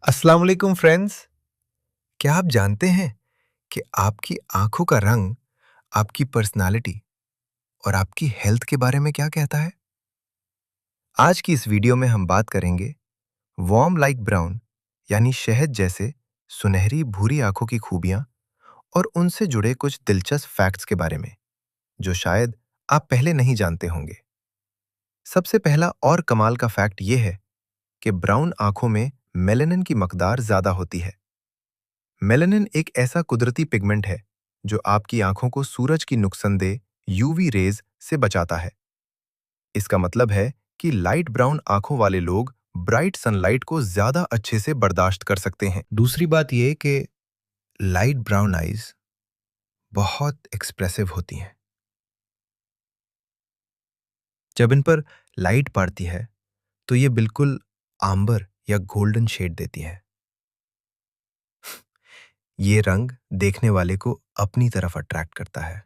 अस्सलाम वालेकुम फ्रेंड्स। क्या आप जानते हैं कि आपकी आंखों का रंग आपकी पर्सनालिटी और आपकी हेल्थ के बारे में क्या कहता है? आज की इस वीडियो में हम बात करेंगे वार्म लाइक ब्राउन यानी शहद जैसे सुनहरी भूरी आंखों की खूबियां और उनसे जुड़े कुछ दिलचस्प फैक्ट्स के बारे में जो शायद आप पहले नहीं जानते होंगे। सबसे पहला और कमाल का फैक्ट यह है कि ब्राउन आंखों में मेलेनिन की मकदार ज्यादा होती है। मेलानिन एक ऐसा कुदरती पिगमेंट है जो आपकी आंखों को सूरज की नुकसानदेह यूवी रेज से बचाता है। इसका मतलब है कि लाइट ब्राउन आंखों वाले लोग ब्राइट सनलाइट को ज्यादा अच्छे से बर्दाश्त कर सकते हैं। दूसरी बात यह कि लाइट ब्राउन आईज बहुत एक्सप्रेसिव होती हैं। जब इन पर लाइट पड़ती है तो ये बिल्कुल आंबर या गोल्डन शेड देती है। ये रंग देखने वाले को अपनी तरफ अट्रैक्ट करता है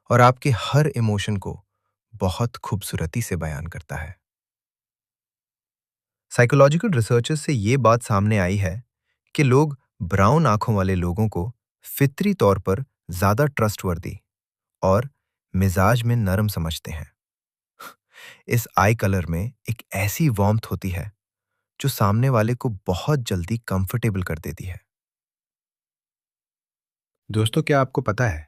और आपके हर इमोशन को बहुत खूबसूरती से बयान करता है। साइकोलॉजिकल रिसर्चेस से ये बात सामने आई है कि लोग ब्राउन आंखों वाले लोगों को फितरी तौर पर ज्यादा ट्रस्टवर्दी और मिजाज में नरम समझते हैं। इस आई कलर में एक ऐसी वार्मथ होती है जो सामने वाले को बहुत जल्दी कंफर्टेबल कर देती है। दोस्तों, क्या आपको पता है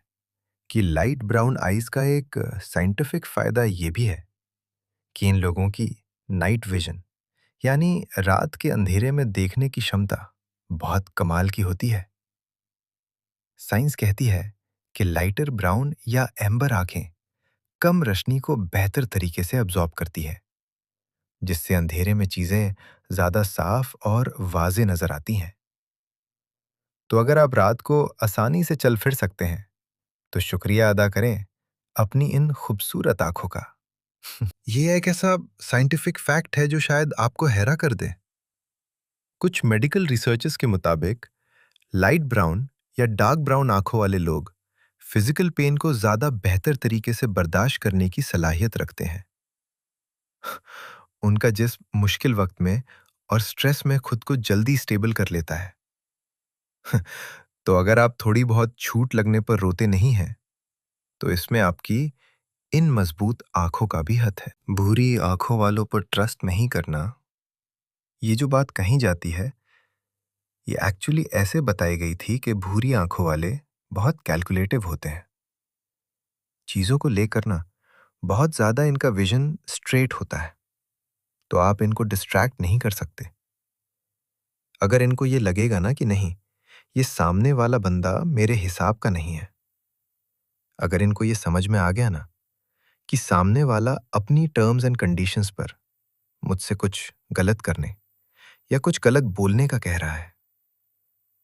कि लाइट ब्राउन आईज का एक साइंटिफिक फायदा ये भी है कि इन लोगों की नाइट विजन यानी रात के अंधेरे में देखने की क्षमता बहुत कमाल की होती है। साइंस कहती है कि लाइटर ब्राउन या एम्बर आंखें कम रोशनी को बेहतर तरीके से अब्जॉर्ब करती है, जिससे अंधेरे में चीजें ज्यादा साफ और वाज़ेह नजर आती हैं। तो अगर आप रात को आसानी से चल फिर सकते हैं तो शुक्रिया अदा करें अपनी इन खूबसूरत आंखों का। ये एक ऐसा साइंटिफिक फैक्ट है जो शायद आपको हैरान कर दे। कुछ मेडिकल रिसर्चेस के मुताबिक लाइट ब्राउन या डार्क ब्राउन आंखों वाले लोग फिजिकल पेन को ज्यादा बेहतर तरीके से बर्दाश्त करने की सलाहियत रखते हैं। उनका जिस्म मुश्किल वक्त में और स्ट्रेस में खुद को जल्दी स्टेबल कर लेता है। तो अगर आप थोड़ी बहुत छूट लगने पर रोते नहीं हैं, तो इसमें आपकी इन मजबूत आंखों का भी हथ है। भूरी आंखों वालों पर ट्रस्ट नहीं करना, ये जो बात कही जाती है, ये एक्चुअली ऐसे बताई गई थी कि भूरी आंखों वाले बहुत कैलकुलेटिव होते हैं। चीजों को लेकर ना बहुत ज्यादा इनका विजन स्ट्रेट होता है, तो आप इनको डिस्ट्रैक्ट नहीं कर सकते। अगर इनको ये लगेगा ना कि नहीं, ये सामने वाला बंदा मेरे हिसाब का नहीं है, अगर इनको ये समझ में आ गया ना कि सामने वाला अपनी टर्म्स एंड कंडीशंस पर मुझसे कुछ गलत करने या कुछ गलत बोलने का कह रहा है,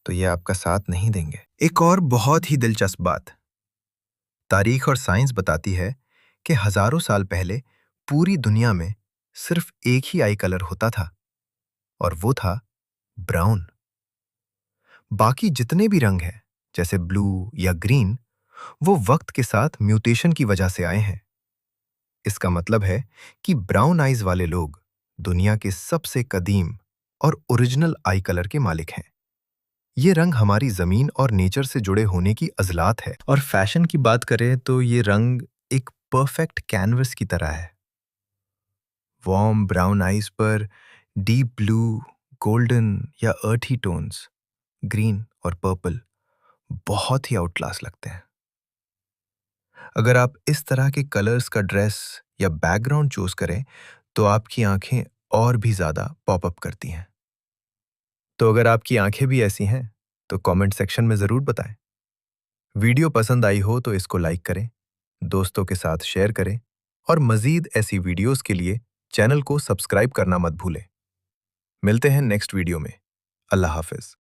तो ये आपका साथ नहीं देंगे। एक और बहुत ही दिलचस्प बात, तारीख और साइंस बताती है कि हजारों साल पहले पूरी दुनिया में सिर्फ एक ही आई कलर होता था और वो था ब्राउन। बाकी जितने भी रंग हैं जैसे ब्लू या ग्रीन, वो वक्त के साथ म्यूटेशन की वजह से आए हैं। इसका मतलब है कि ब्राउन आइज वाले लोग दुनिया के सबसे कदीम और ओरिजिनल आई कलर के मालिक हैं। ये रंग हमारी जमीन और नेचर से जुड़े होने की अजलात है। और फैशन की बात करें तो ये रंग एक परफेक्ट कैनवस की तरह है। वार्म ब्राउन आइज पर डीप ब्लू, गोल्डन या अर्थी टोन्स, ग्रीन और पर्पल बहुत ही आउटक्लास लगते हैं। अगर आप इस तरह के कलर्स का ड्रेस या बैकग्राउंड चूज करें तो आपकी आंखें और भी ज्यादा पॉपअप करती हैं। तो अगर आपकी आंखें भी ऐसी हैं तो कमेंट सेक्शन में जरूर बताएं। वीडियो पसंद आई हो तो इसको लाइक करें, दोस्तों के साथ शेयर करें और मजीद ऐसी वीडियोस के लिए चैनल को सब्सक्राइब करना मत भूलें। मिलते हैं नेक्स्ट वीडियो में। अल्लाह हाफिज।